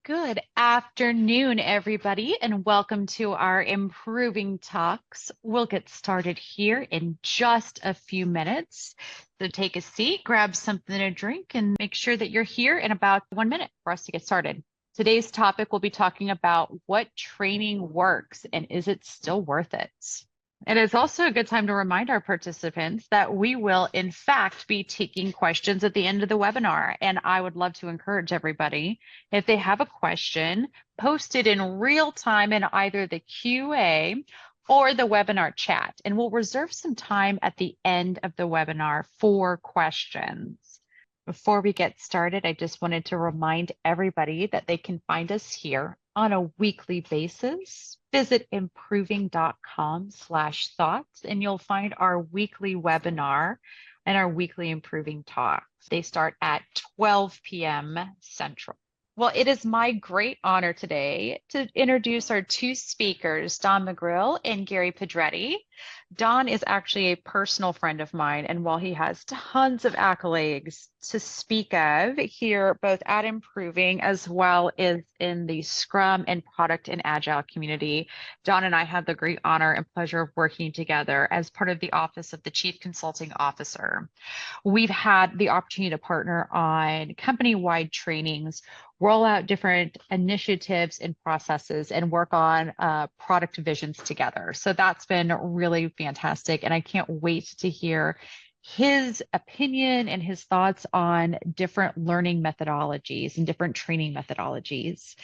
Good afternoon, everybody, and welcome to our Improving Talks. We'll get started here in just a few minutes. So take a seat, grab something to drink, and make sure that you're here in about 1 minute for us to get started. Today's topic, we'll be talking about what training works and is it still worth it? It is also a good time to remind our participants that we will, in fact, be taking questions at the end of the webinar. And I would love to encourage everybody, if they have a question, post it in real time in either the QA or the webinar chat. And we'll reserve some time at the end of the webinar for questions. Before we get started, I just wanted to remind everybody that they can find us here on a weekly basis. Visit improving.com/thoughts, and you'll find our weekly webinar and our weekly improving talks. They start at 12 p.m. Central. Well, it is my great honor today to introduce our two speakers, Don McGrill and Gary Pedretti. Don is actually a personal friend of mine, and while he has tons of accolades to speak of here, both at Improving as well as in the Scrum and Product and Agile community, Don and I have the great honor and pleasure of working together as part of the Office of the Chief Consulting Officer. We've had the opportunity to partner on company-wide trainings, roll out different initiatives and processes, and work on product visions together. So that's been really fantastic. And I can't wait to hear his opinion and his thoughts on different learning methodologies and different training methodologies.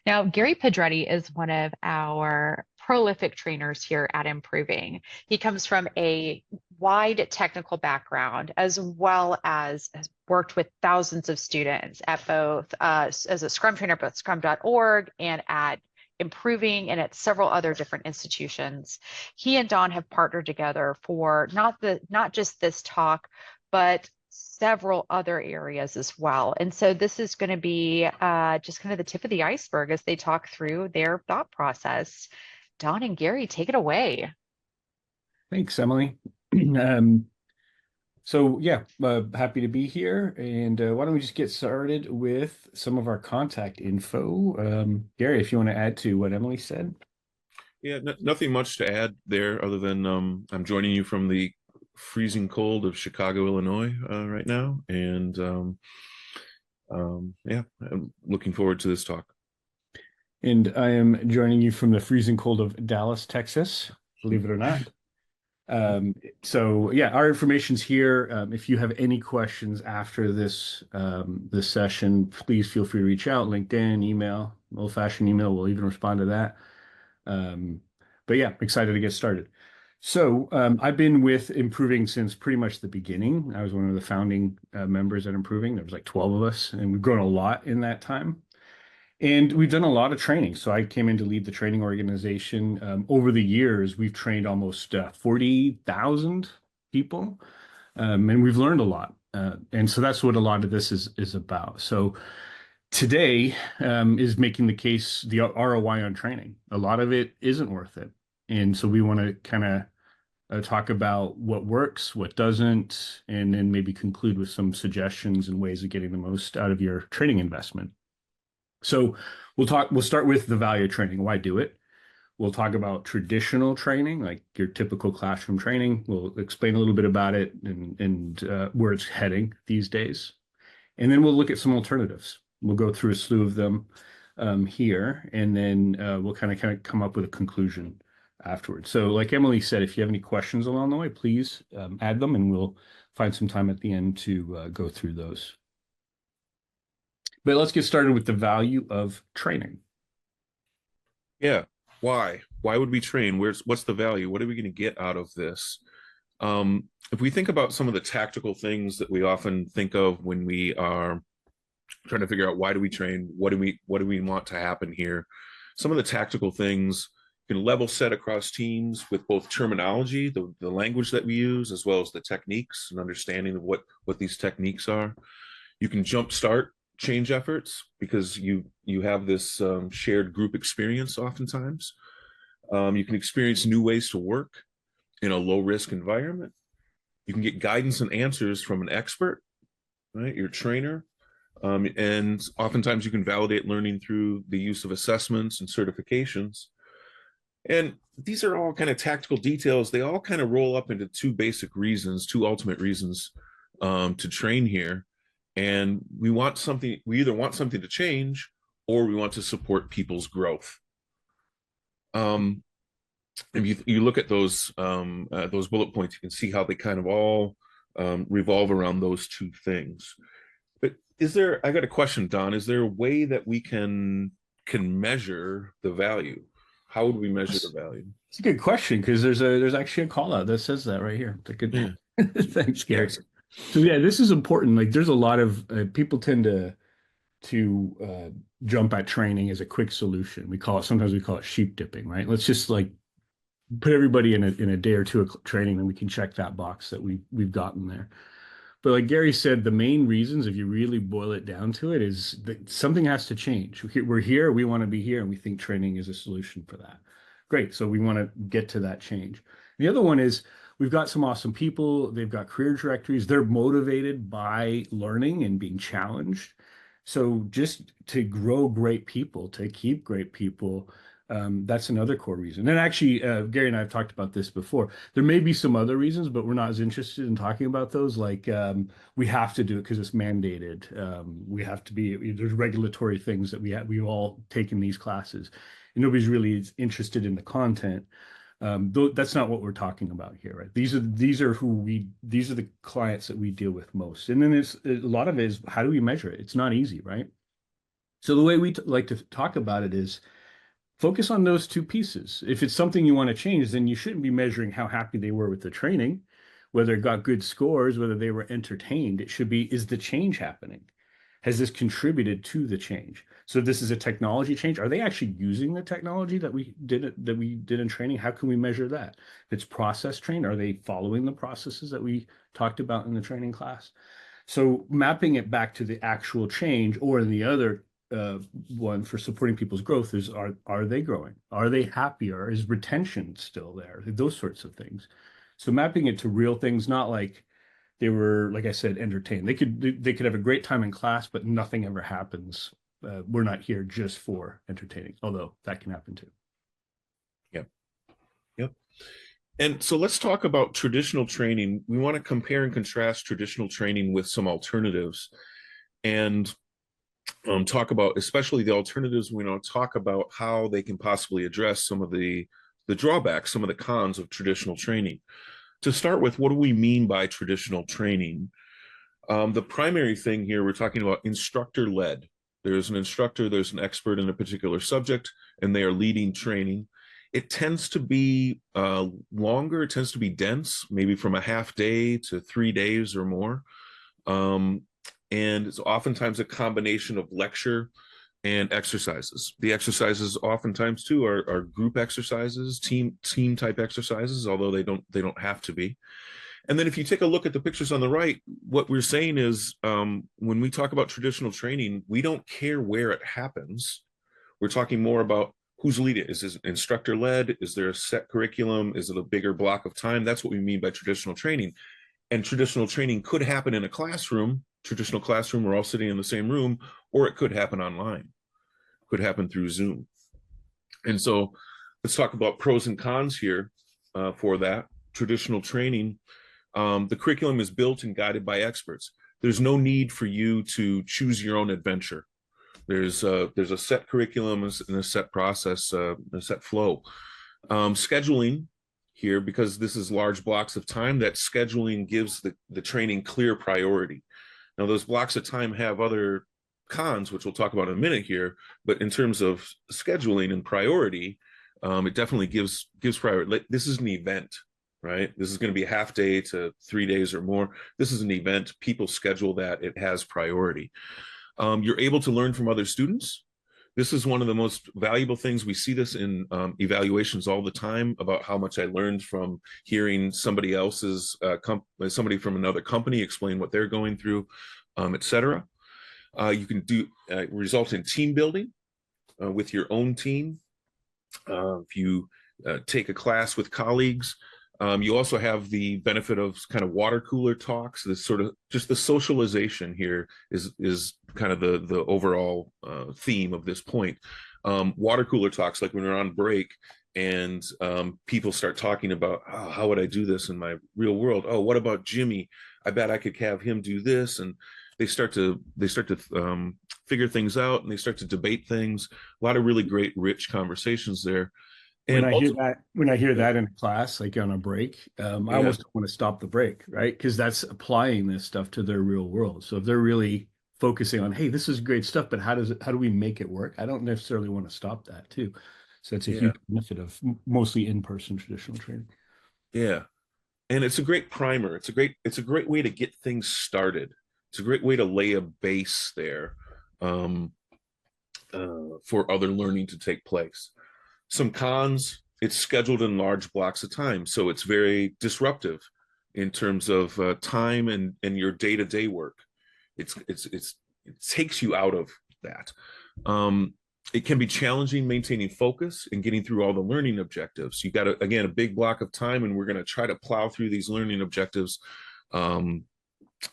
Now, Gary Pedretti is one of our prolific trainers here at Improving. He comes from a wide technical background, as well as has worked with thousands of students at both as a Scrum trainer, both scrum.org and at Improving and at several other different institutions. He and Don have partnered together for not just this talk, but several other areas as well. And so this is going to be just kind of the tip of the iceberg as they talk through their thought process. Don and Gary, take it away. Thanks, Emily. So yeah, happy to be here. And why don't we just get started with some of our contact info. Gary, if you want to add to what Emily said. Yeah, nothing much to add there other than I'm joining you from the freezing cold of Chicago, Illinois right now. And yeah, I'm looking forward to this talk. And I am joining you from the freezing cold of Dallas, Texas, believe it or not. So yeah, our information's here. If you have any questions after this this session, please feel free to reach out, LinkedIn, email, old-fashioned email. We'll even respond to that. But yeah, excited to get started. So I've been with Improving since pretty much the beginning. I was one of the founding members at Improving. There was like 12 of us, and we've grown a lot in that time. And we've done a lot of training. So I came in to lead the training organization. Over the years, we've trained almost 40,000 people, and we've learned a lot. And so that's what a lot of this is about. So today is making the case, the ROI on training. A lot of it isn't worth it. And so we want to kind of talk about what works, what doesn't, and then maybe conclude with some suggestions and ways of getting the most out of your training investment. So we'll start with the value of training. Why do it? We'll talk about traditional training, like your typical classroom training. We'll explain a little bit about it and where it's heading these days. And then we'll look at some alternatives. We'll go through a slew of them here, and then we'll kind of come up with a conclusion afterwards. So like Emily said, if you have any questions along the way, please add them, and we'll find some time at the end to go through those. But let's get started with the value of training. Yeah, why? Why would we train? What's the value? What are we going to get out of this? If we think about some of the tactical things that we often think of when we are trying to figure out why do we train, what do we want to happen here? Some of the tactical things can level set across teams with both terminology, the language that we use, as well as the techniques and understanding of what these techniques are. You can jumpstart change efforts because you have this shared group experience oftentimes. You can experience new ways to work in a low risk environment. You can get guidance and answers from an expert, right? Your trainer. And oftentimes you can validate learning through the use of assessments and certifications. And these are all kind of tactical details. They all kind of roll up into two basic reasons, two ultimate reasons to train here. And we either want something to change, or we want to support people's growth. If you look at those bullet points, you can see how they kind of all revolve around those two things. But I got a question, Don, is there a way that we can measure the value? How would we measure the value? It's a good question, because there's actually a call out that says that right here. It's a good. Yeah. Thanks, Gary. Yes. So yeah, this is important. Like, there's a lot of people tend to jump at training as a quick solution. Sometimes we call it sheep dipping, right? Let's just like put everybody in a day or two of training, and we can check that box that we've gotten there. But like Gary said, the main reasons, if you really boil it down to it, is that something has to change. We're here, we want to be here, and we think training is a solution for that. Great. So we want to get to that change. The other one is we've got some awesome people. They've got career directories. They're motivated by learning and being challenged. So just to grow great people, to keep great people, that's another core reason. And actually, Gary and I have talked about this before. There may be some other reasons, but we're not as interested in talking about those. Like, we have to do it because it's mandated. There's regulatory things that we all take in these classes. And nobody's really interested in the content. That's not what we're talking about here, right? These are the clients that we deal with most. And then a lot of it is, how do we measure it? It's not easy, right? So the way we like to talk about it is focus on those two pieces. If it's something you want to change, then you shouldn't be measuring how happy they were with the training, whether it got good scores, whether they were entertained. It should be, is the change happening? Has this contributed to the change? So if this is a technology change, are they actually using the technology that we did in training? How can we measure that? If it's process trained, are they following the processes that we talked about in the training class? So mapping it back to the actual change, or in the other one for supporting people's growth, is are they growing? Are they happier? Is retention still there? Those sorts of things. So mapping it to real things, not like they were, like I said, entertained. They could have a great time in class, but nothing ever happens. We're not here just for entertaining, although that can happen too. Yep. And so let's talk about traditional training. We want to compare and contrast traditional training with some alternatives, and talk about, especially the alternatives, we want to talk about how they can possibly address some of the drawbacks, some of the cons of traditional training. To start with, what do we mean by traditional training? The primary thing here, we're talking about instructor-led. There's an instructor, there's an expert in a particular subject, and they are leading training. It tends to be longer, it tends to be dense, maybe from a half day to 3 days or more. And it's oftentimes a combination of lecture and exercises. The exercises oftentimes too are group exercises, team type exercises, although they don't have to be. And then if you take a look at the pictures on the right, what we're saying is, when we talk about traditional training, we don't care where it happens. We're talking more about who's leading. Is this instructor led? Is there a set curriculum? Is it a bigger block of time? That's what we mean by traditional training. And traditional training could happen in a classroom, traditional classroom, we're all sitting in the same room, or it could happen online, could happen through Zoom. And so let's talk about pros and cons here for that. Traditional training, the curriculum is built and guided by experts. There's no need for you to choose your own adventure. There's a set curriculum and a set process, a set flow. Scheduling here, because this is large blocks of time, that scheduling gives the training clear priority. Now, those blocks of time have other cons, which we'll talk about in a minute here, but in terms of scheduling and priority, it definitely gives priority. This is an event, right? This is going to be a half day to 3 days or more. This is an event. People schedule that. It has priority. You're able to learn from other students. This is one of the most valuable things. We see this in evaluations all the time about how much I learned from hearing somebody else's, somebody from another company explain what they're going through, etc. You can result in team building with your own team. If you take a class with colleagues, You also have the benefit of kind of water cooler talks. This sort of just the socialization here is kind of the overall theme of this point. Water cooler talks, like when we're on break and people start talking about, oh, how would I do this in my real world? Oh, what about Jimmy? I bet I could have him do this. And they start to figure things out, and they start to debate things. A lot of really great, rich conversations there. When And I hear also, that, when I hear that in class, like on a break, I yeah, almost don't want to stop the break, right? Because that's applying this stuff to their real world. So if they're really focusing on, hey, this is great stuff, but how do we make it work? I don't necessarily want to stop that too. So it's a yeah, huge benefit of mostly in-person traditional training. yeah. And it's a great primer. It's a great way to get things started. It's a great way to lay a base there um, for other learning to take place. Some cons: it's scheduled in large blocks of time, so it's very disruptive in terms of time and your day-to-day work. It takes you out of that. It can be challenging maintaining focus and getting through all the learning objectives. You got again a big block of time, and we're going to try to plow through these learning objectives um,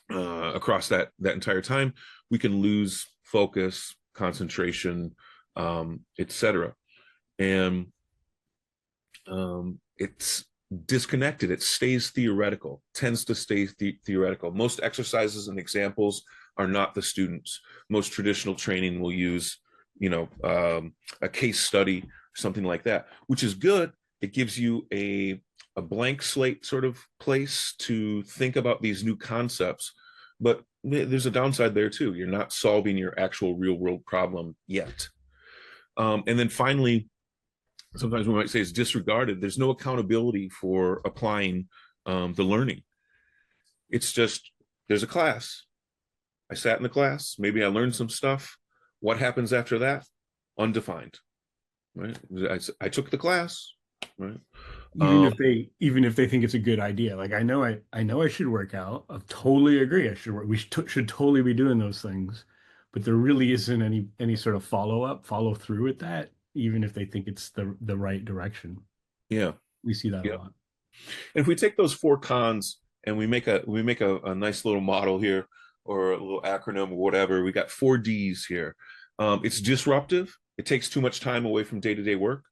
across that entire time. We can lose focus, concentration, etc. And it's disconnected. It stays theoretical, tends to stay theoretical. Most exercises and examples are not the students. Most traditional training will use, a case study or something like that, which is good. It gives you a blank slate sort of place to think about these new concepts, but there's a downside there too. You're not solving your actual real world problem yet. And then finally, sometimes we might say it's disregarded. There's no accountability for applying the learning. It's just, there's a class. I sat in the class. Maybe I learned some stuff. What happens after that? Undefined, right? I took the class, right? Even if they think it's a good idea, like I know I should work out. I totally agree. I should work. Should totally be doing those things, but there really isn't any sort of follow through with that, even if they think it's the right direction. Yeah, We see that a yeah. lot. And if we take those four cons and we make a nice little model here, or a little acronym or whatever, we got 4 Ds here. It's disruptive. It takes too much time away from day-to-day work.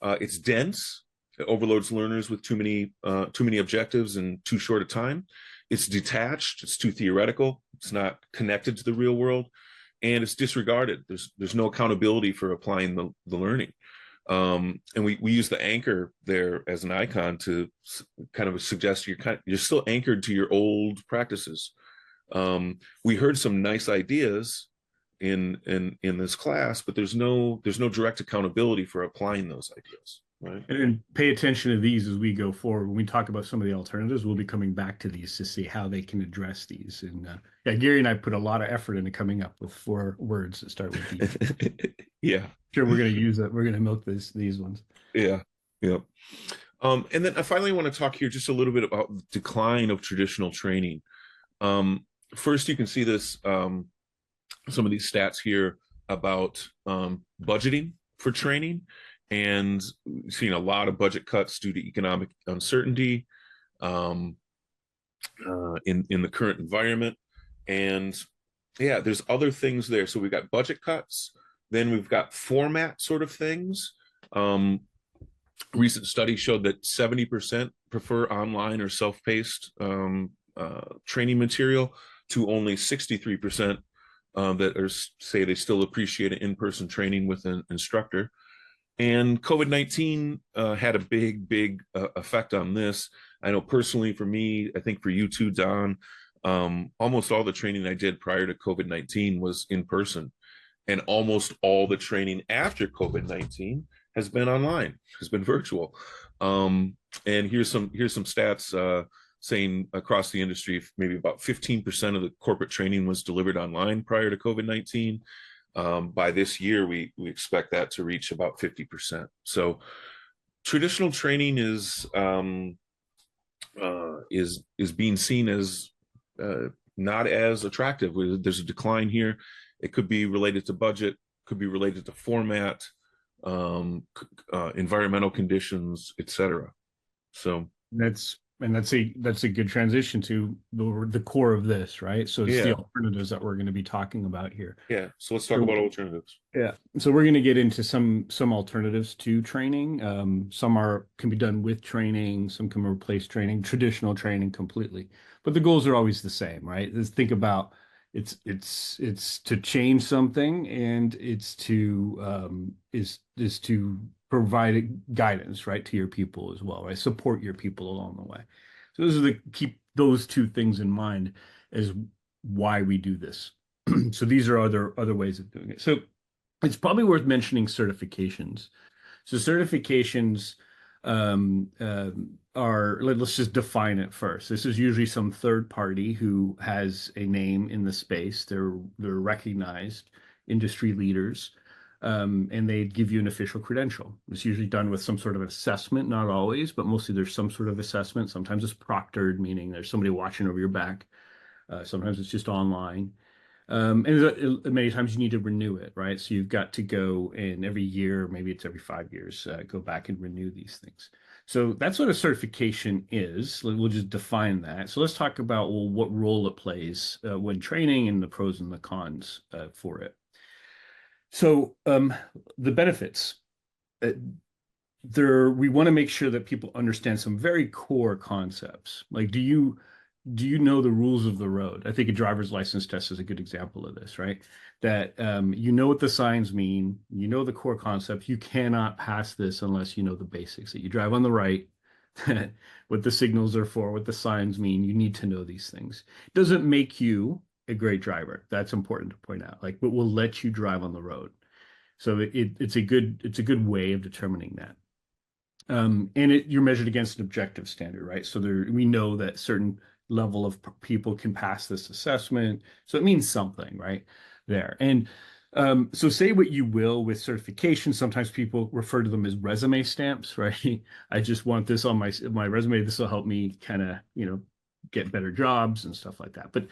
It's dense. It overloads learners with too many objectives in too short a time. It's detached. It's too theoretical. It's not connected to the real world, and it's disregarded. There's no accountability for applying the learning. And we use the anchor there as an icon to kind of suggest you're still anchored to your old practices. We heard some nice ideas in this class, but there's no direct accountability for applying those ideas, right? And pay attention to these as we go forward. When we talk about some of the alternatives, we'll be coming back to these to see how they can address these. And yeah, Gary and I put a lot of effort into coming up with 4 words that start with D. Yeah, Sure, we're going to use it. We're going to milk these ones. yeah, yeah. And then I finally want to talk here just a little bit about the decline of traditional training. First, you can see this, some of these stats here about budgeting for training, and seeing a lot of budget cuts due to economic uncertainty in the current environment. And yeah, there's other things there. So we've got budget cuts, then we've got format sort of things. Recent study showed that 70% prefer online or self-paced training material, to only 63% that say they still appreciate an in-person training with an instructor. And COVID-19 had a big effect on this. I know personally for me, I think for you too, Don, almost all the training I did prior to COVID-19 was in person. And almost all the training after COVID-19 has been online, has been virtual. And here's some stats saying across the industry, maybe about 15% of the corporate training was delivered online prior to COVID-19. By this year, we expect that to reach about 50%. So traditional training is being seen as not as attractive. There's a decline here. It could be related to budget, could be related to format, environmental conditions, etc. So That's a good transition to the core of this, right? So it's the Yeah. alternatives that we're going to be talking about here. Yeah. So let's talk So about alternatives. yeah, so we're going to get into some alternatives to training. Some can be done with training, some can replace training, traditional training completely. But the goals are always the same, right? Just think about it's to change something, and it's to is to provide guidance, right, to your people as well, right? Support your people along the way. So those are keep those two things in mind as why we do this. So these are other ways of doing it. So it's probably worth mentioning certifications. So certifications let's just define it first. This is usually some third party who has a name in the space. They're recognized industry leaders, and they give you an official credential. It's usually done with some sort of assessment, not always, but mostly there's some sort of assessment. Sometimes it's proctored, meaning there's somebody watching over your back. Sometimes it's just online. And many times you need to renew it, right? So you've got to go in every year, maybe it's every 5 years, go back and renew these things. So that's what a certification is. We'll just define that. So let's talk about, well, what role it plays when training, and the pros and the cons for it. So the benefits. We want to make sure that people understand some very core concepts. Like, do you know the rules of the road? I think a driver's license test is a good example of this, right? That you know what the signs mean, you know the core concepts. You cannot pass this unless you know the basics. That you drive on the right, what the signals are for, what the signs mean. You need to know these things. It doesn't make you a great driver. That's important to point out. Like, but will let you drive on the road. So it's a good way of determining that. And you're measured against an objective standard, right? So we know that certain level of people can pass this assessment. So it means something, right? There. And so say what you will with certification. Sometimes people refer to them as resume stamps, right? I just want this on my resume. This will help me kind of, get better jobs and stuff like that. But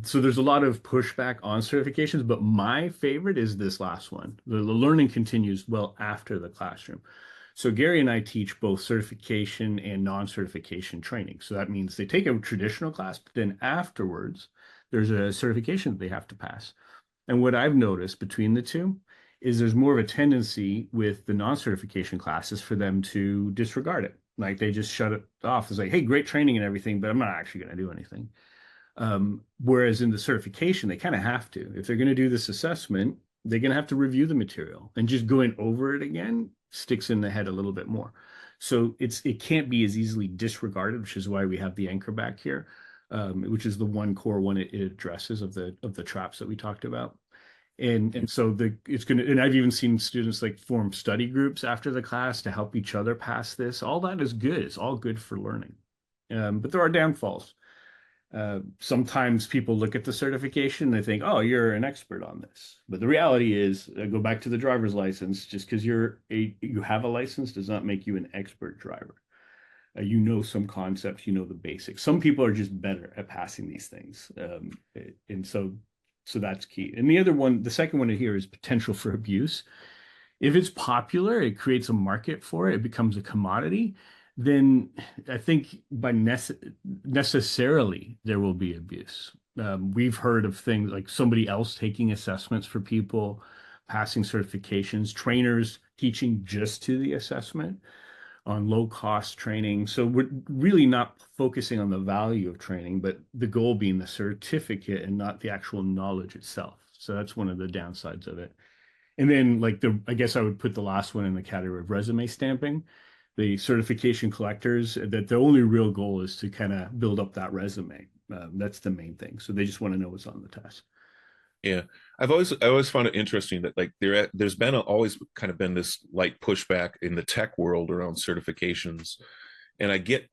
so there's a lot of pushback on certifications, but my favorite is this last one. The learning continues well after the classroom. So Gary and I teach both certification and non-certification training. So that means they take a traditional class, but then afterwards, there's a certification that they have to pass. And what I've noticed between the two is there's more of a tendency with the non-certification classes for them to disregard it. Like they just shut it off. It's like, hey, great training and everything, but I'm not actually going to do anything. Whereas in the certification, they kind of have to. If they're going to do this assessment, they're going to have to review the material, and just going over it again sticks in the head a little bit more. So it can't be as easily disregarded, which is why we have the anchor back here, which is the one core one it addresses of the traps that we talked about. And so and I've even seen students like form study groups after the class to help each other pass this. All that is good. It's all good for learning. But there are downfalls. Sometimes people look at the certification, they think, oh, you're an expert on this. But the reality is, go back to the driver's license, just because you have a license does not make you an expert driver. You know some concepts, you know the basics. Some people are just better at passing these things. And so that's key. And the second one here is potential for abuse. If it's popular, it creates a market for it, it becomes a commodity, then I think by necessarily there will be abuse. We've heard of things like somebody else taking assessments for people, passing certifications, trainers teaching just to the assessment on low cost training. So we're really not focusing on the value of training, but the goal being the certificate and not the actual knowledge itself. So that's one of the downsides of it. And then I guess I would put the last one in the category of resume stamping. The certification collectors, that the only real goal is to kind of build up that resume. That's the main thing. So they just want to know what's on the test. Yeah, I always found it interesting that there's been always kind of been this light pushback in the tech world around certifications, and I get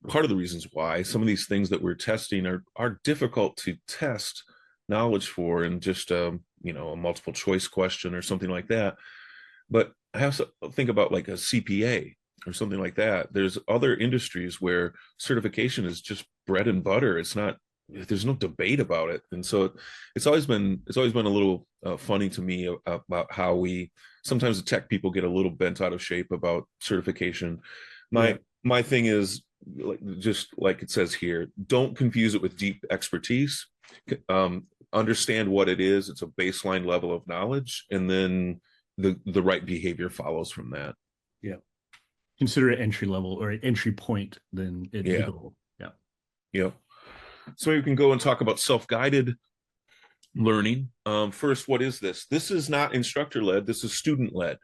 part of the reasons why. Some of these things that we're testing are difficult to test knowledge for in just a multiple choice question or something like that. But I also think about like a CPA or something like that. There's other industries where certification is just bread and butter. There's no debate about it. And so it's always been a little funny to me about how sometimes the tech people get a little bent out of shape about certification. My thing is, just like it says here, don't confuse it with deep expertise. Understand what it is. It's a baseline level of knowledge, and then the right behavior follows from that. Yeah. Consider it entry level or an entry point, then it's the goal. Yeah. Yeah. So we can go and talk about self-guided learning. First, what is this? This is not instructor-led. This is student-led.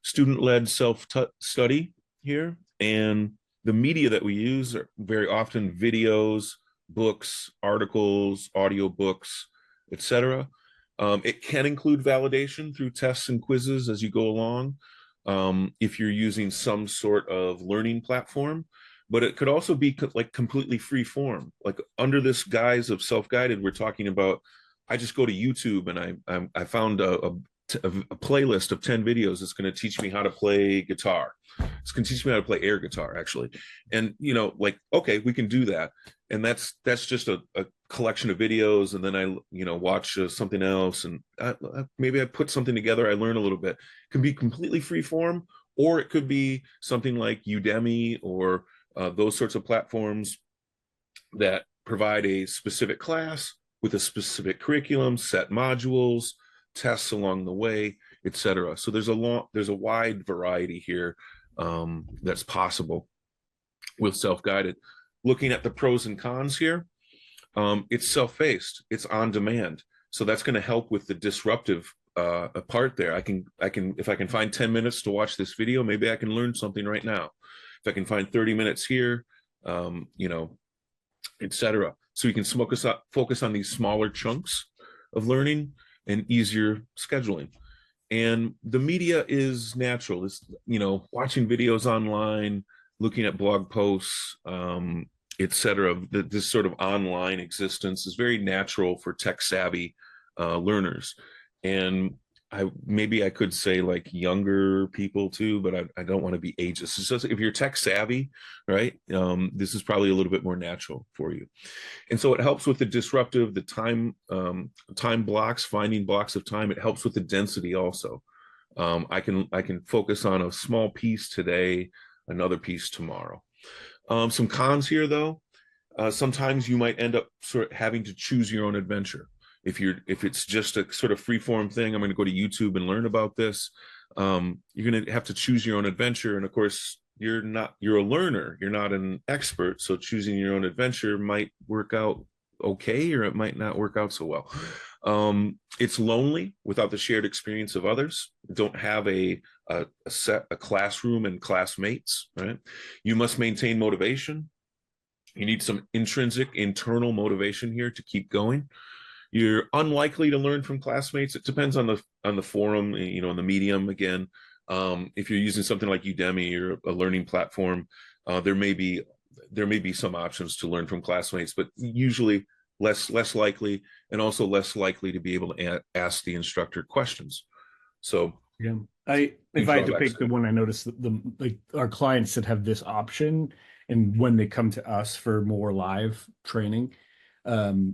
Student-led self-study here. And the media that we use are very often videos, books, articles, audiobooks, etc. It can include validation through tests and quizzes as you go along, if you're using some sort of learning platform. But it could also be like completely free form. Like under this guise of self-guided, we're talking about, I just go to YouTube and I found a playlist of 10 videos that's going to teach me how to play guitar. It's going to teach me how to play air guitar, actually. And, you know, like, okay, we can do that. And that's just a collection of videos. And then I, you know, watch something else, and maybe I put something together. I learn a little bit. It can be completely free form, or it could be something like Udemy or those sorts of platforms that provide a specific class with a specific curriculum, set modules, tests along the way, etc. So there's a wide variety here that's possible with self-guided. Looking at the pros and cons here, it's self-paced, it's on demand, so that's going to help with the disruptive part there. I can if I can find 10 minutes to watch this video, maybe I can learn something right now. If I can find 30 minutes here, you know, etc. So you can focus on these smaller chunks of learning and easier scheduling. And the media is natural. It's, you know, watching videos online, looking at blog posts, etc. This sort of online existence is very natural for tech savvy learners. And maybe I could say like younger people too, but I don't want to be ageist. It's just, if you're tech savvy, right, this is probably a little bit more natural for you. And so it helps with the disruptive, the time blocks, finding blocks of time. It helps with the density also. I can focus on a small piece today, another piece tomorrow. Some cons here though. Sometimes you might end up sort of having to choose your own adventure. If it's just a sort of free form thing, I'm going to go to YouTube and learn about this. You're going to have to choose your own adventure. And of course, you're a learner, you're not an expert. So choosing your own adventure might work out okay, or it might not work out so well. It's lonely without the shared experience of others. Don't have a classroom and classmates, right? You must maintain motivation. You need some intrinsic internal motivation here to keep going. You're unlikely to learn from classmates. It depends on the forum, you know, on the medium again. If you're using something like Udemy or a learning platform, there may be some options to learn from classmates, but usually less likely, and also less likely to be able to ask the instructor questions. So yeah, if I had to pick the one, I noticed like our clients that have this option, and when they come to us for more live training,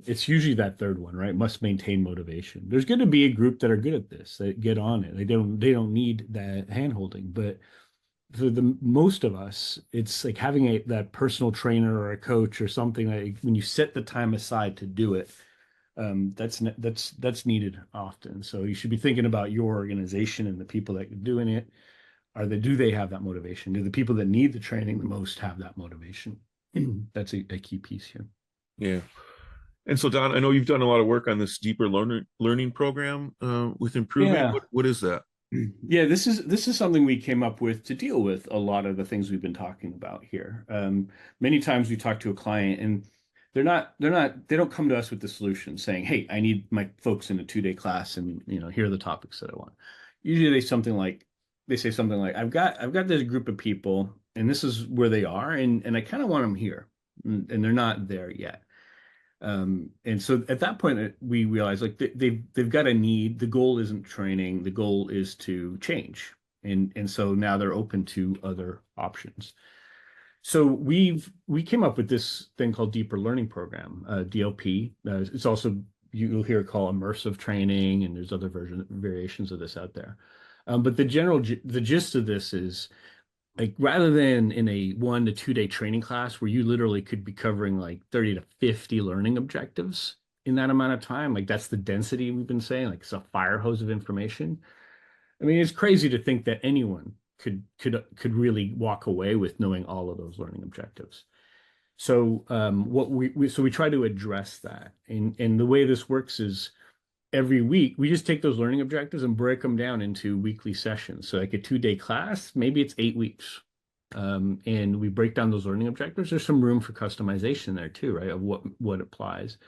it's usually that third one, right? Must maintain motivation. There's going to be a group that are good at this, that get on it. They don't need that hand holding, but for the most of us, it's like having that personal trainer or a coach or something that when you set the time aside to do it, that's needed often. So you should be thinking about your organization and the people that are doing it. Do they have that motivation? Do the people that need the training the most have that motivation? That's a key piece here. Yeah. And so, Don, I know you've done a lot of work on this deeper learning program with improving. Yeah. What is that? Yeah, this is something we came up with to deal with a lot of the things we've been talking about here. Many times we talk to a client and they don't come to us with the solution saying, "Hey, I need my folks in a 2-day class, and you know, here are the topics that I want." Usually they say something like, "I've got this group of people, and this is where they are, and I kind of want them here, and they're not there yet." And so at that point, we realize like they've got a need. The goal isn't training. The goal is to change. And so now they're open to other options. So we came up with this thing called Deeper Learning Program, DLP. It's also, you'll hear it called immersive training, and there's other variations of this out there. But the gist of this is like rather than in a 1 to 2 day training class where you literally could be covering like 30 to 50 learning objectives in that amount of time, like that's the density we've been saying, like it's a fire hose of information. I mean, it's crazy to think that anyone could really walk away with knowing all of those learning objectives. So what we try to address that, and the way this works is every week we just take those learning objectives and break them down into weekly sessions. So like a 2 day class, maybe it's 8 weeks. And we break down those learning objectives. There's some room for customization there too, right? Of what applies.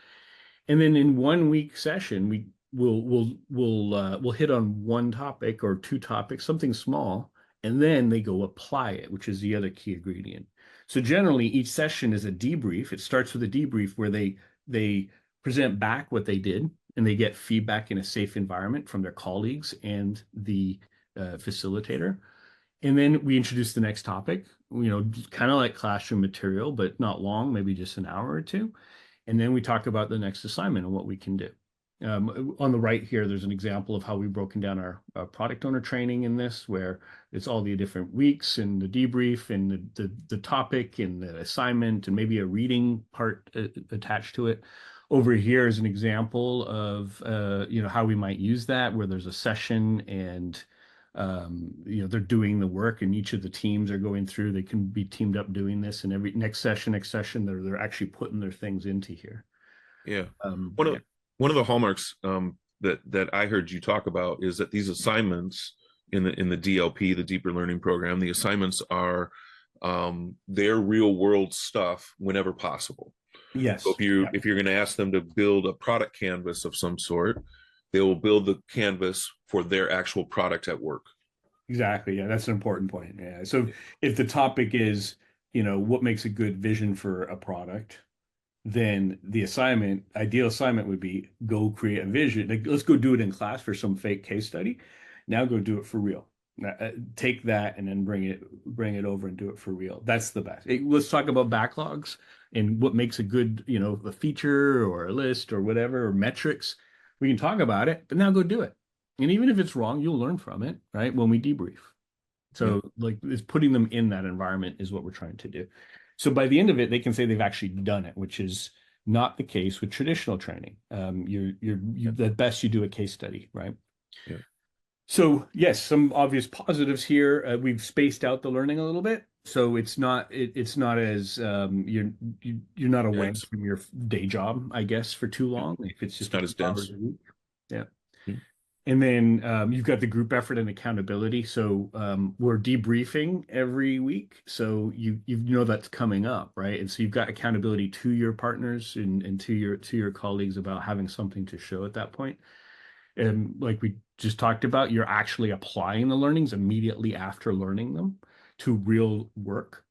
And then in 1 week session, we'll hit on one topic or two topics, something small, and then they go apply it, which is the other key ingredient. So generally, each session is a debrief. It starts with a debrief where they present back what they did and they get feedback in a safe environment from their colleagues and the facilitator. And then we introduce the next topic, kind of like classroom material, but not long, maybe just an hour or two. And then we talk about the next assignment and what we can do. On the right here, there's an example of how we've broken down our product owner training in this, where it's all the different weeks and the debrief and the topic and the assignment and maybe a reading part attached to it. Over here is an example of how we might use that, where there's a session and they're doing the work and each of the teams are going through. They can be teamed up doing this, and every next session, they're actually putting their things into here. Yeah. One of the hallmarks that I heard you talk about is that these assignments in the DLP, the Deeper Learning Program, the assignments are their real world stuff whenever possible. Yes. So if you're going to ask them to build a product canvas of some sort, they will build the canvas for their actual product at work. Exactly. Yeah, that's an important point. Yeah. So if the topic is, what makes a good vision for a product, then the ideal assignment would be go create a vision. Like, let's go do it in class for some fake case study. Now go do it for real. Take that and then bring it over and do it for real. That's the best. Let's talk about backlogs and what makes a good, a feature or a list or whatever, or metrics. We can talk about it, but now go do it. And even if it's wrong, you'll learn from it, right? When we debrief. So like it's putting them in that environment is what we're trying to do. So by the end of it, they can say they've actually done it, which is not the case with traditional training. You're at best you do a case study, right? Yeah. So yes, some obvious positives here. We've spaced out the learning a little bit, so it's not as you're not away from your day job, I guess, for too long. If it's just not as dense. Yeah. And then you've got the group effort and accountability. So we're debriefing every week. So you that's coming up, right? And so you've got accountability to your partners and to your colleagues about having something to show at that point. And like we just talked about, you're actually applying the learnings immediately after learning them to real work.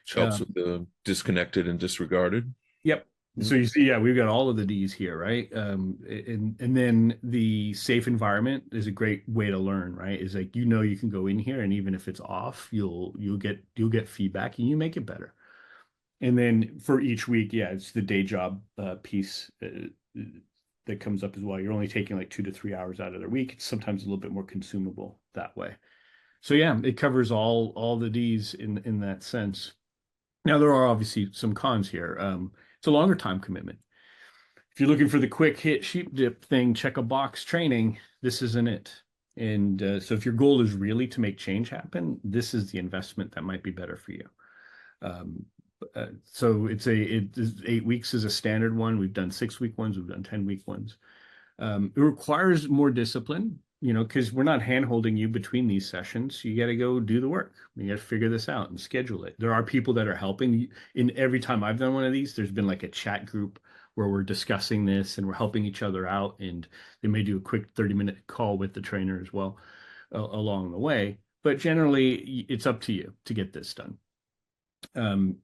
Which helps with the disconnected and disregarded. Yep. So you see, we've got all of the D's here, right? And then the safe environment is a great way to learn, right? Is like you can go in here, and even if it's off, you'll get feedback, and you make it better. And then for each week, it's the day job piece that comes up as well. You're only taking like 2 to 3 hours out of their week. It's sometimes a little bit more consumable that way. So it covers all the D's in that sense. Now there are obviously some cons here. It's a longer time commitment. If you're looking for the quick hit sheep dip thing, check a box training, this isn't it. And so if your goal is really to make change happen, this is the investment that might be better for you. So it's 8 weeks is a standard one. We've done 6-week ones. We've done 10-week ones. It requires more discipline, because we're not hand-holding you between these sessions. You got to go do the work. You got to figure this out and schedule it. There are people that are helping. In every time I've done one of these, there's been like a chat group where we're discussing this and we're helping each other out. And they may do a quick 30-minute call with the trainer as well along the way. But generally, it's up to you to get this done. And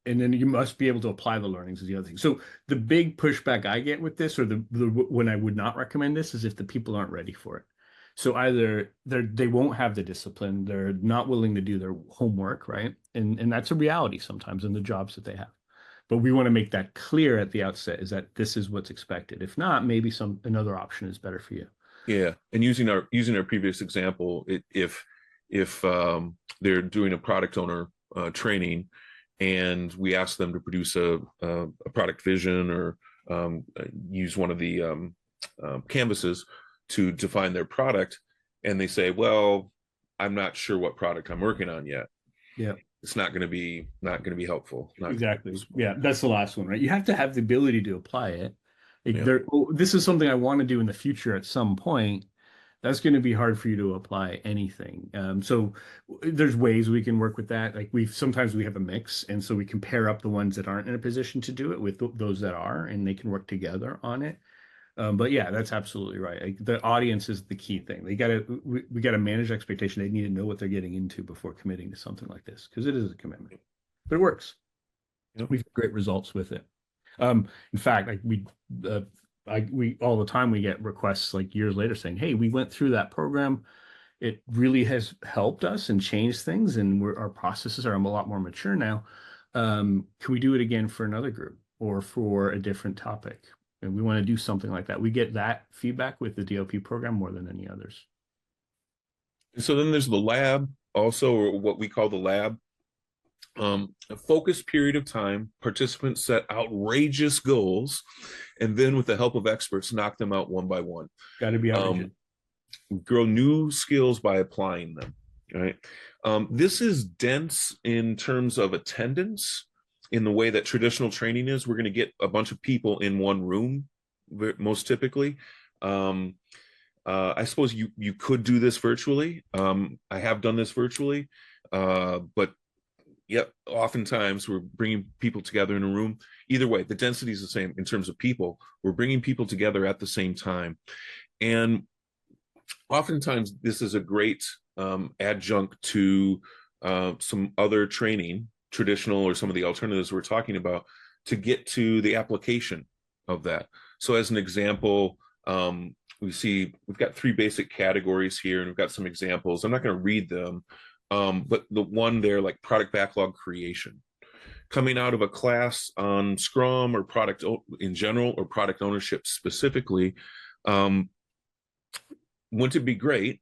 then you must be able to apply the learnings is the other thing. So the big pushback I get with this, or the when I would not recommend this, is if the people aren't ready for it. So either they won't have the discipline, they're not willing to do their homework, right? And that's a reality sometimes in the jobs that they have. But we want to make that clear at the outset, is that this is what's expected. If not, maybe another option is better for you. Yeah, and using our previous example, if if they're doing a product owner training, and we ask them to produce a product vision or use one of the canvases to define their product, and they say, well, I'm not sure what product I'm working on yet. Yeah. It's not going to be helpful. Exactly. Yeah, that's the last one, right? You have to have the ability to apply it. Like Yeah. this is something I want to do in the future at some point. That's going to be hard for you to apply anything. So there's ways we can work with that. Like sometimes we have a mix, and so we can pair up the ones that aren't in a position to do it with those that are, and they can work together on it. But yeah, that's absolutely right. Like, the audience is the key thing. We gotta manage expectation. They need to know what they're getting into before committing to something like this, because it is a commitment. But it works. Yep. We've had great results with it. In fact, like we all the time we get requests like years later saying, "Hey, we went through that program. It really has helped us and changed things, and our processes are a lot more mature now. Can we do it again for another group or for a different topic?" And we want to do something like that. We get that feedback with the DLP program more than any others. And so then there's the lab also, or what we call the lab. A focused period of time, participants set outrageous goals, and then with the help of experts, knock them out one by one. Got to be outrageous. Grow new skills by applying them, right? This is dense in terms of attendance. In the way that traditional training is, we're going to get a bunch of people in one room, most typically. I suppose you could do this virtually. I have done this virtually, but yep, oftentimes we're bringing people together in a room. Either way, the density is the same in terms of people. We're bringing people together at the same time. And oftentimes this is a great adjunct to some other training, traditional or some of the alternatives we're talking about, to get to the application of that. So as an example, we've got 3 basic categories here, and we've got some examples. I'm not going to read them, but the one there, like product backlog creation, coming out of a class on Scrum or product in general or product ownership specifically, wouldn't it be great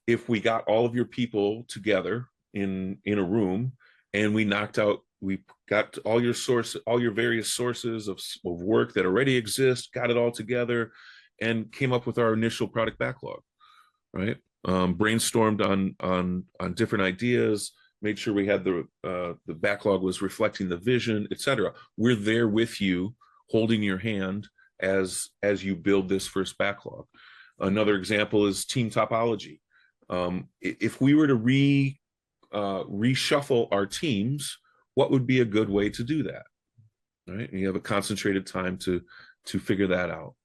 if we got all of your people together in a room, and we got all your various sources of work that already exist, got it all together, and came up with our initial product backlog, right? Brainstormed on different ideas, made sure we had the backlog was reflecting the vision, etc. We're there with you, holding your hand as you build this first backlog. Another example is team topology. If we were to reshuffle our teams, what would be a good way to do that? Right? And you have a concentrated time to figure that out.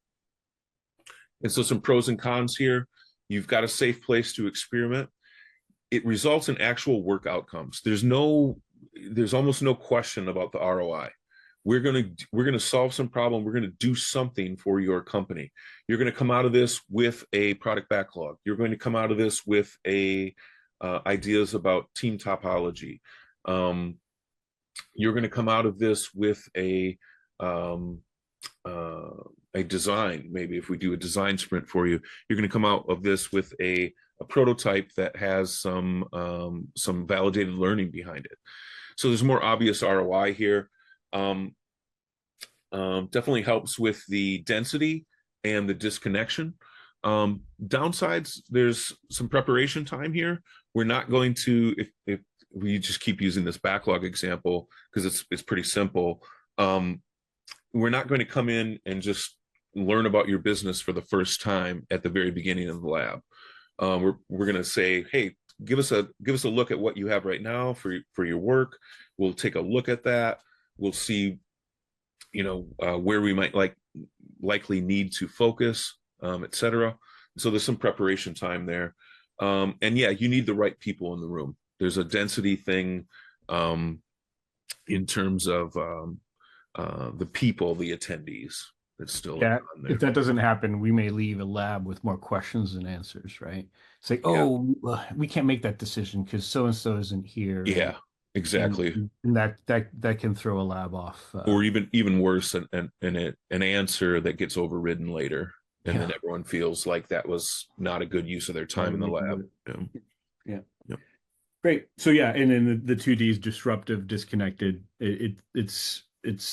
And so some pros and cons here. You've got a safe place to experiment. It results in actual work outcomes. There's almost no question about the ROI. We're gonna solve some problem. We're gonna do something for your company. You're gonna come out of this with a product backlog. You're going to come out of this with ideas about team topology. You're going to come out of this with a design. Maybe if we do a design sprint for you, you're going to come out of this with a prototype that has some validated learning behind it. So there's more obvious ROI here. Definitely helps with the density and the disconnection. Downsides, there's some preparation time here. We're not going to, if we just keep using this backlog example because it's pretty simple, we're not going to come in and just learn about your business for the first time at the very beginning of the lab. We're going to say, hey, give us a look at what you have right now for your work. We'll take a look at that. We'll see, where we might likely need to focus, etc. So there's some preparation time there. And yeah, you need the right people in the room. There's a density thing in terms of the people, the attendees. That's still on there. If that doesn't happen, we may leave a lab with more questions than answers, right? It's like, we can't make that decision because so-and-so isn't here. Yeah, exactly. And that can throw a lab off. Or even worse, an answer that gets overridden later. And then everyone feels like that was not a good use of their time in the lab. Yeah. Great. So yeah, and then the 2D is disruptive, disconnected. It's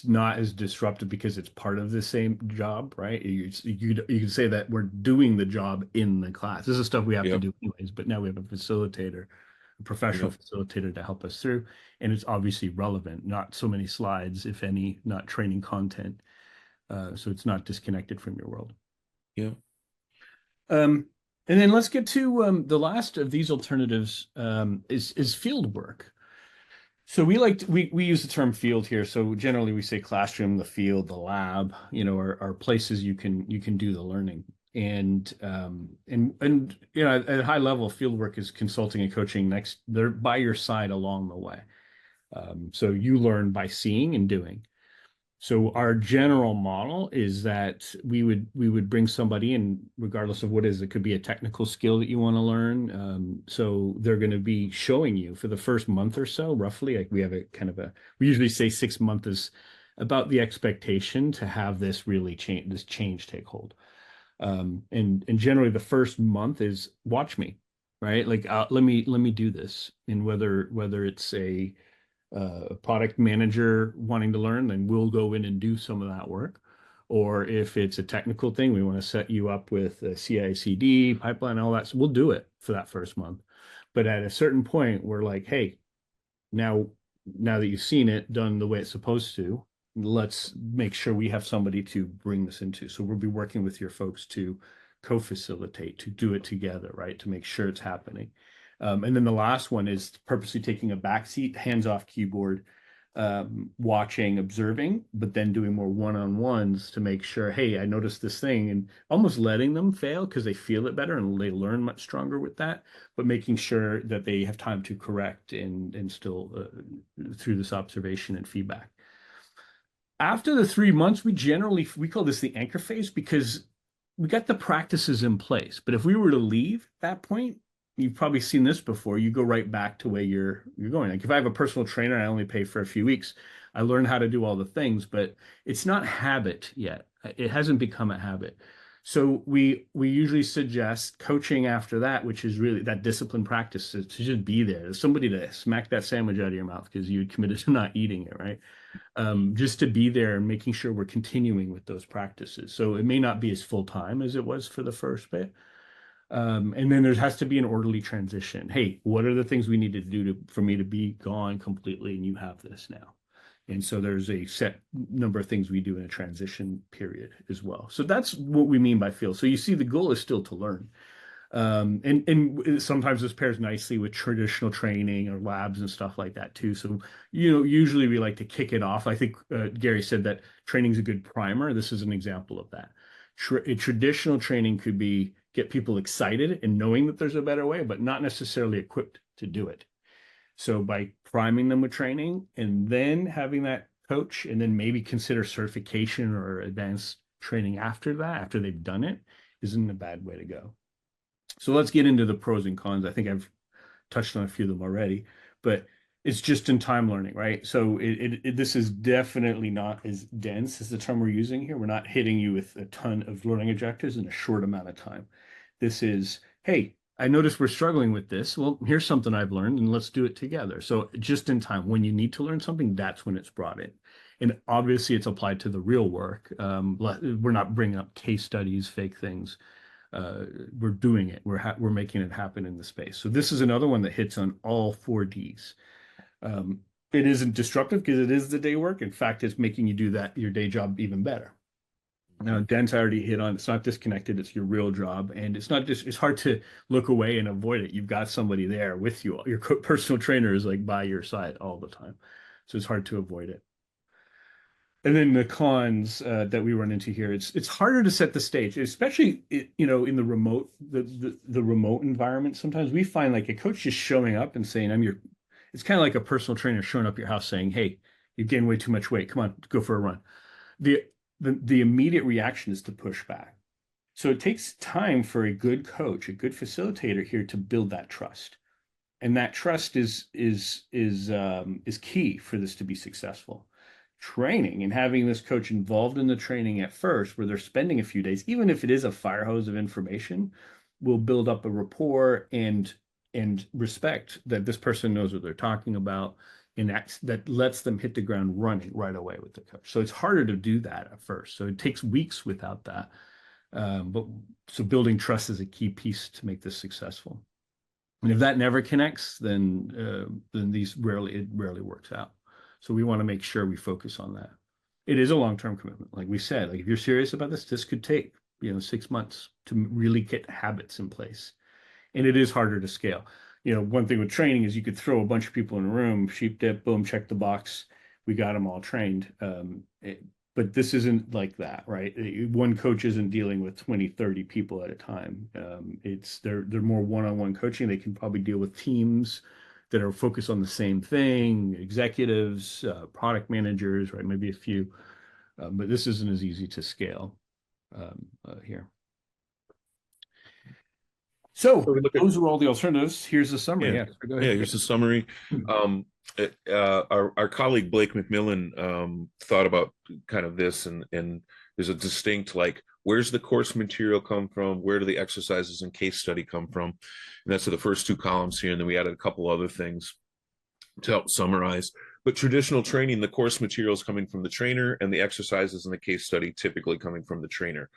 not as disruptive because it's part of the same job, right? You can say that we're doing the job in the class. This is stuff we have to Yep. do anyways, but now we have a facilitator, a professional Yep. facilitator to help us through, and it's obviously relevant. Not so many slides, if any, not training content. So it's not disconnected from your world. Yep. And then let's get to the last of these alternatives is field work. So we use the term field here. So generally we say classroom, the field, the lab, are places you can do the learning. And at a high level, field work is consulting and coaching next. They're by your side along the way. So you learn by seeing and doing. So our general model is that we would bring somebody in, regardless of what it is. It could be a technical skill that you want to learn. So they're going to be showing you for the first month or so, roughly. Like we have we usually say 6 months is about the expectation to have this change take hold. And generally the first month is watch me, right? Like let me do this, and whether it's a product manager wanting to learn, then we'll go in and do some of that work. Or if it's a technical thing, we want to set you up with a CI/CD pipeline, all that. So we'll do it for that first month. But at a certain point, we're like, hey, now that you've seen it done the way it's supposed to, let's make sure we have somebody to bring this into. So we'll be working with your folks to co-facilitate, to do it together, right? To make sure it's happening. And then the last one is purposely taking a backseat, hands-off keyboard, watching, observing, but then doing more one-on-ones to make sure, hey, I noticed this thing, and almost letting them fail because they feel it better and they learn much stronger with that, but making sure that they have time to correct and still through this observation and feedback. After the 3 months, we call this the anchor phase because we got the practices in place. But if we were to leave at that point, you've probably seen this before, you go right back to where you're going. Like if I have a personal trainer, I only pay for a few weeks. I learn how to do all the things, but it's not habit yet. It hasn't become a habit. So we usually suggest coaching after that, which is really that discipline practice to just be there. There's somebody to smack that sandwich out of your mouth because you committed to not eating it, right? Just to be there and making sure we're continuing with those practices. So it may not be as full time as it was for the first bit. And then there has to be an orderly transition. Hey, what are the things we need to do for me to be gone completely? And you have this now. And so there's a set number of things we do in a transition period as well. So that's what we mean by field. So you see, the goal is still to learn. And sometimes this pairs nicely with traditional training or labs and stuff like that too. So, usually we like to kick it off. I think Gary said that training is a good primer. This is an example of that. Traditional training could be get people excited and knowing that there's a better way, but not necessarily equipped to do it. So by priming them with training and then having that coach, and then maybe consider certification or advanced training after that, after they've done it, isn't a bad way to go. So let's get into the pros and cons. I think I've touched on a few of them already, but it's just in time learning, right? So this is definitely not as dense as the term we're using here. We're not hitting you with a ton of learning objectives in a short amount of time. This is, hey, I noticed we're struggling with this. Well, here's something I've learned, and let's do it together. So just in time, when you need to learn something, that's when it's brought in. And obviously it's applied to the real work. We're not bringing up case studies, fake things. We're doing it. We're making it happen in the space. So this is another one that hits on all 4Ds. It isn't disruptive because it is the day work. In fact, it's making you do your day job even better. Now, Dan's already hit on, it's not disconnected, it's your real job. And it's hard to look away and avoid it. You've got somebody there with you. Your personal trainer is like by your side all the time. So it's hard to avoid it. And then the cons that we run into here, it's harder to set the stage, especially in the remote environment. Sometimes we find like a coach just showing up and saying, it's kind of like a personal trainer showing up at your house saying, hey, you've gained way too much weight. Come on, go for a run. The immediate reaction is to push back. So it takes time for a good coach, a good facilitator here to build that trust. And that trust is key for this to be successful. Training and having this coach involved in the training at first, where they're spending a few days, even if it is a fire hose of information, will build up a rapport and and respect that this person knows what they're talking about, and that lets them hit the ground running right away with the coach. So it's harder to do that at first. So it takes weeks without that. But so building trust is a key piece to make this successful. And if that never connects, then it rarely works out. So we want to make sure we focus on that. It is a long-term commitment. Like we said, like if you're serious about this could take, 6 months to really get habits in place. And it is harder to scale. One thing with training is you could throw a bunch of people in a room, sheep dip, boom, check the box. We got them all trained. But this isn't like that, right? One coach isn't dealing with 20, 30 people at a time. They're more one-on-one coaching. They can probably deal with teams that are focused on the same thing, executives, product managers, right? Maybe a few, but this isn't as easy to scale here. So those are all the alternatives. Here's the summary. Yeah, go ahead. Here's the summary. Our colleague Blake McMillan thought about kind of this, and there's a distinct, like, where's the course material come from? Where do the exercises and case study come from? And that's the first two columns here. And then we added a couple other things to help summarize. But traditional training, the course material is coming from the trainer, and the exercises and the case study typically coming from the trainer.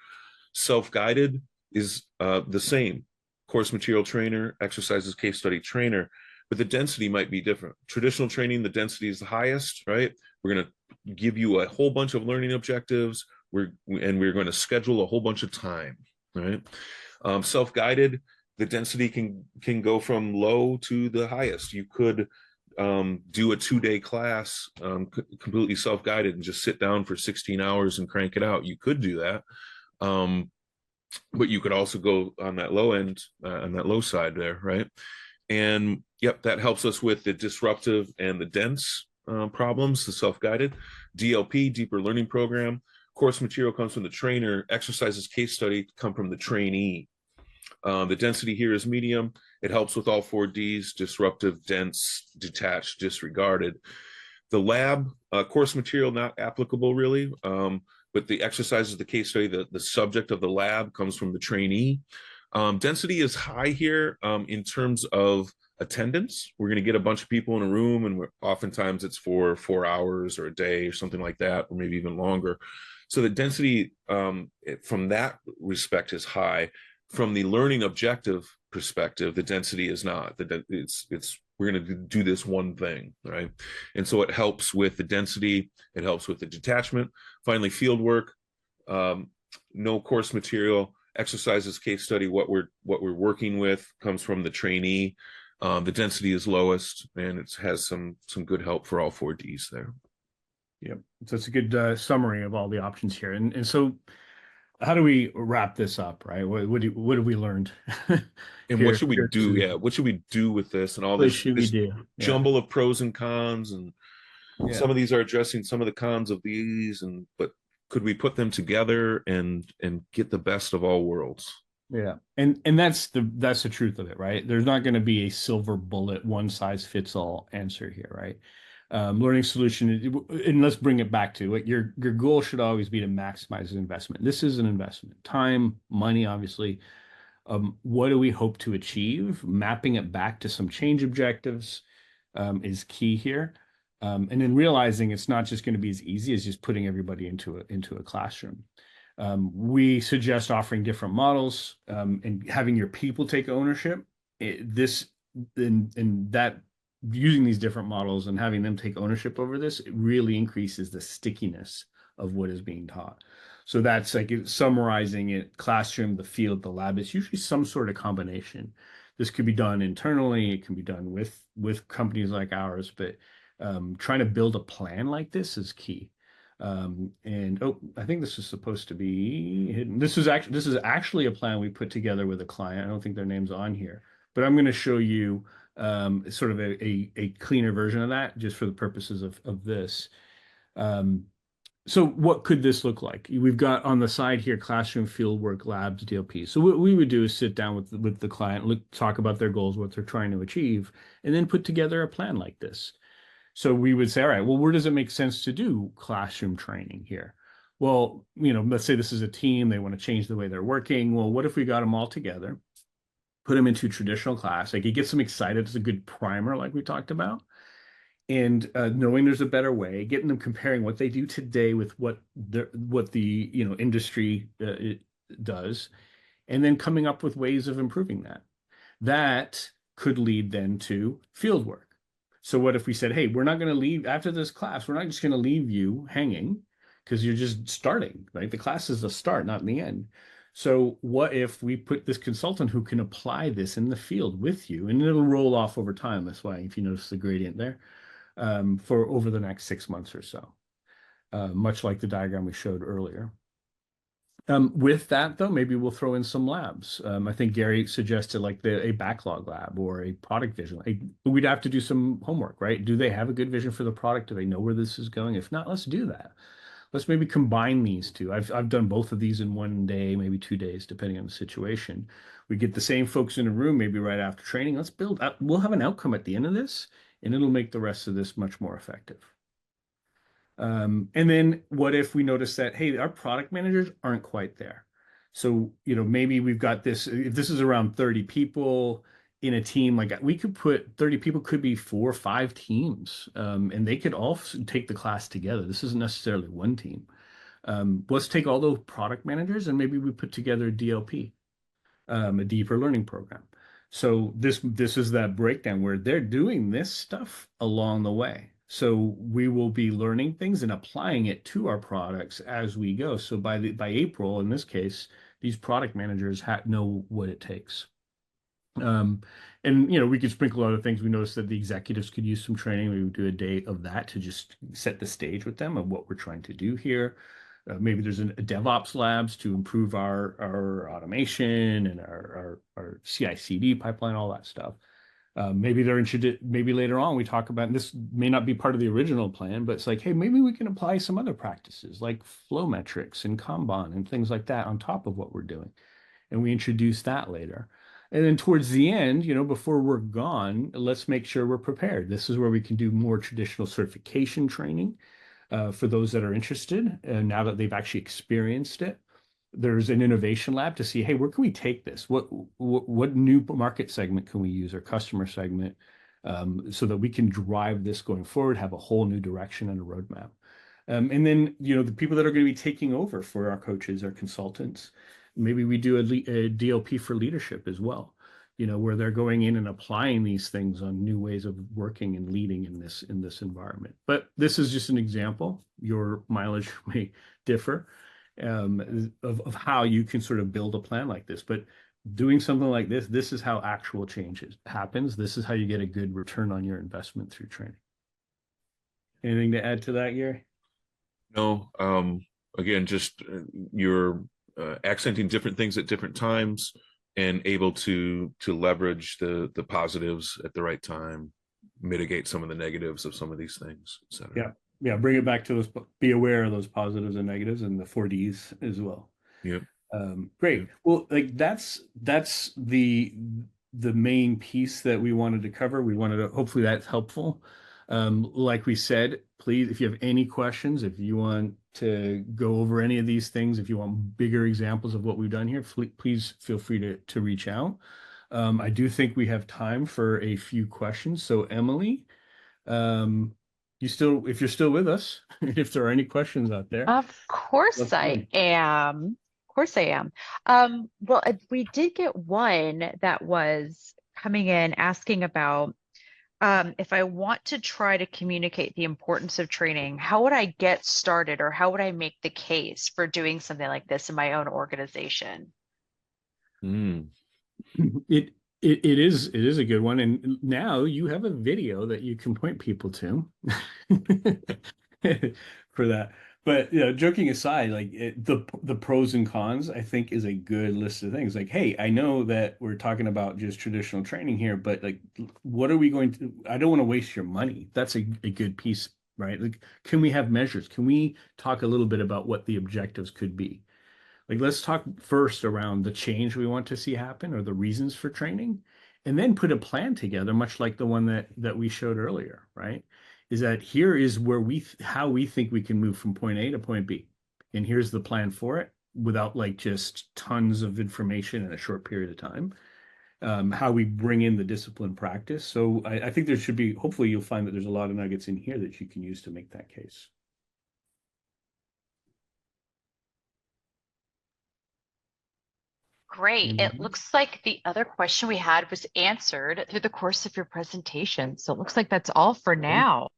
Self-guided is the same. Course material trainer, exercises, case study trainer, but the density might be different. Traditional training, the density is the highest, right? We're going to give you a whole bunch of learning objectives. We're going to schedule a whole bunch of time, right? Self-guided, the density can go from low to the highest. You could do a 2-day class completely self-guided and just sit down for 16 hours and crank it out. You could do that. But you could also go on that low end, on that low side there, right? And yep, that helps us with the disruptive and the dense problems, the self-guided. DLP, deeper learning program. Course material comes from the trainer. Exercises, case study come from the trainee. The density here is medium. It helps with all 4 Ds: disruptive, dense, detached, disregarded. The lab, course material not applicable really. But the exercises, the case study, the subject of the lab comes from the trainee. Density is high here in terms of attendance. We're going to get a bunch of people in a room, and oftentimes it's for 4 hours or a day or something like that, or maybe even longer. So the density from that respect is high. From the learning objective perspective, the density is not. We're going to do this one thing, right? And so it helps with the density. It helps with the detachment. Finally, field work, no course material, exercises, case study. What we're working with comes from the trainee. The density is lowest, and it has some good help for all 4 Ds there. Yep. So it's a good summary of all the options here. And so how do we wrap this up, right? What have we learned? And what should we do? Yeah, what should we do with this and all this jumble of pros and cons? And some of these are addressing some of the cons of these, but could we put them together and get the best of all worlds? Yeah, and that's the truth of it, right? There's not going to be a silver bullet, one size fits all answer here, right? Learning solution, and let's bring it back to it. Your goal should always be to maximize the investment. This is an investment, time, money, obviously. What do we hope to achieve? Mapping it back to some change objectives is key here. And then realizing it's not just going to be as easy as just putting everybody into a classroom. We suggest offering different models and having your people take ownership. Using these different models and having them take ownership over this, it really increases the stickiness of what is being taught. So that's like summarizing it: classroom, the field, the lab. It's usually some sort of combination. This could be done internally. It can be done with companies like ours, but trying to build a plan like this is key. I think this is supposed to be hidden. This is actually a plan we put together with a client. I don't think their name's on here, but I'm going to show you sort of a cleaner version of that just for the purposes of this. So what could this look like? We've got on the side here classroom, fieldwork, labs, DLP. So what we would do is sit down with the client, talk about their goals, what they're trying to achieve, and then put together a plan like this. So we would say, all right, well, where does it make sense to do classroom training here? Well, let's say this is a team, they want to change the way they're working. Well, what if we got them all together put them into traditional class. Like it gets them excited. It's a good primer, like we talked about. And knowing there's a better way, getting them comparing what they do today with what the industry it does, and then coming up with ways of improving that. That could lead then to field work. So what if we said, hey, we're not going to leave after this class, we're not just going to leave you hanging because you're just starting, right? The class is the start, not in the end. So what if we put this consultant who can apply this in the field with you, and it'll roll off over time. That's why if you notice the gradient there, for over the next 6 months or so, much like the diagram we showed earlier. With that, though, maybe we'll throw in some labs. I think Gary suggested like a backlog lab or a product vision. We'd have to do some homework, right? Do they have a good vision for the product? Do they know where this is going? If not, let's do that. Let's maybe combine these two. I've done both of these in one day, maybe 2 days, depending on the situation. We get the same folks in a room, maybe right after training. Let's build up. We'll have an outcome at the end of this, and it'll make the rest of this much more effective. And then what if we notice that, hey, our product managers aren't quite there. So, maybe we've got this, if this is around 30 people in a team, like we could put 30 people, could be 4 or 5 teams, and they could all take the class together. This isn't necessarily one team. Let's take all those product managers and maybe we put together a DLP, a deeper learning program. So this is that breakdown where they're doing this stuff along the way. So we will be learning things and applying it to our products as we go. So by April, in this case, these product managers know what it takes. And we could sprinkle other things. We noticed that the executives could use some training. We would do a day of that to just set the stage with them of what we're trying to do here. Maybe there's a DevOps labs to improve our automation and our CI/CD pipeline, all that stuff. Maybe they're interested, maybe later on we talk about, and this may not be part of the original plan, but it's like, hey, maybe we can apply some other practices like flow metrics and Kanban and things like that on top of what we're doing. And we introduce that later. And then towards the end, before we're gone, let's make sure we're prepared. This is where we can do more traditional certification training for those that are interested, now that they've actually experienced it. There's an innovation lab to see, hey, where can we take this? What new market segment can we use, or customer segment, so that we can drive this going forward, have a whole new direction and a roadmap. And then, the people that are going to be taking over for our coaches, our consultants, maybe we do a DLP for leadership as well, where they're going in and applying these things on new ways of working and leading in this environment. But this is just an example. Your mileage may differ of how you can sort of build a plan like this. But doing something like this is how actual change happens. This is how you get a good return on your investment through training. Anything to add to that, Gary? No. Again, just you're accenting different things at different times and able to leverage the positives at the right time, mitigate some of the negatives of some of these things, et cetera. Yeah, bring it back to those, be aware of those positives and negatives and the 4Ds as well. Yep. Great. Yep. Well, like that's the main piece that we wanted to cover. We wanted to, hopefully that's helpful. Like we said, please, if you have any questions, if you want to go over any of these things, if you want bigger examples of what we've done here, please feel free to reach out. I do think we have time for a few questions. So Emily, if you're still with us, if there are any questions out there. Of course I am. Of course I am. Well, we did get one that was coming in asking about if I want to try to communicate the importance of training, how would I get started, or how would I make the case for doing something like this in my own organization? It is a good one, and now you have a video that you can point people to for that. But joking aside, like the pros and cons, I think is a good list of things. Like, hey, I know that we're talking about just traditional training here, but like, what are we going to? I don't want to waste your money. That's a good piece, right? Like, can we have measures? Can we talk a little bit about what the objectives could be? Like, let's talk first around the change we want to see happen or the reasons for training, and then put a plan together, much like the one that we showed earlier, right? Is that here is where how we think we can move from point A to point B. And here's the plan for it without like just tons of information in a short period of time. how we bring in the discipline practice. So I think there should be, hopefully you'll find that there's a lot of nuggets in here that you can use to make that case. Great. It looks like the other question we had was answered through the course of your presentation. So it looks like that's all for now.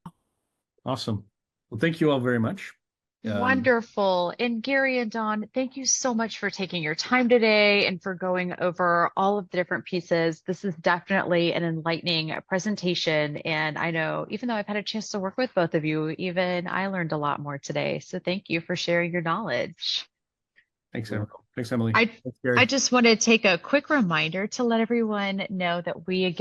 Awesome. Well, thank you all very much. Wonderful. And Gary and Dawn, thank you so much for taking your time today and for going over all of the different pieces. This is definitely an enlightening presentation. And I know, even though I've had a chance to work with both of you, even I learned a lot more today. So thank you for sharing your knowledge. Thanks, Emily. Thanks, Emily. I Thanks, Gary. just want to take a quick reminder to let everyone know that we're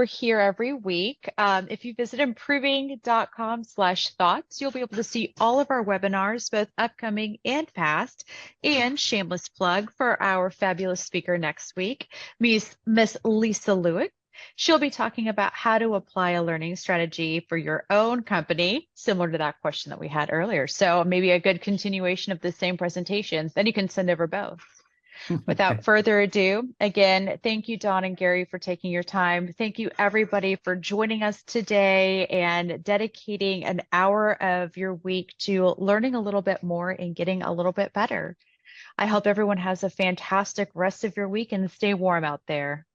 here every week. If you visit improving.com/thoughts, you'll be able to see all of our webinars, both upcoming and past, and shameless plug for our fabulous speaker next week, Miss Lisa Lewick. She'll be talking about how to apply a learning strategy for your own company, similar to that question that we had earlier. So maybe a good continuation of the same presentations. Then you can send over both. Without further ado, again, thank you, Dawn and Gary, for taking your time. Thank you, everybody, for joining us today and dedicating an hour of your week to learning a little bit more and getting a little bit better. I hope everyone has a fantastic rest of your week and stay warm out there.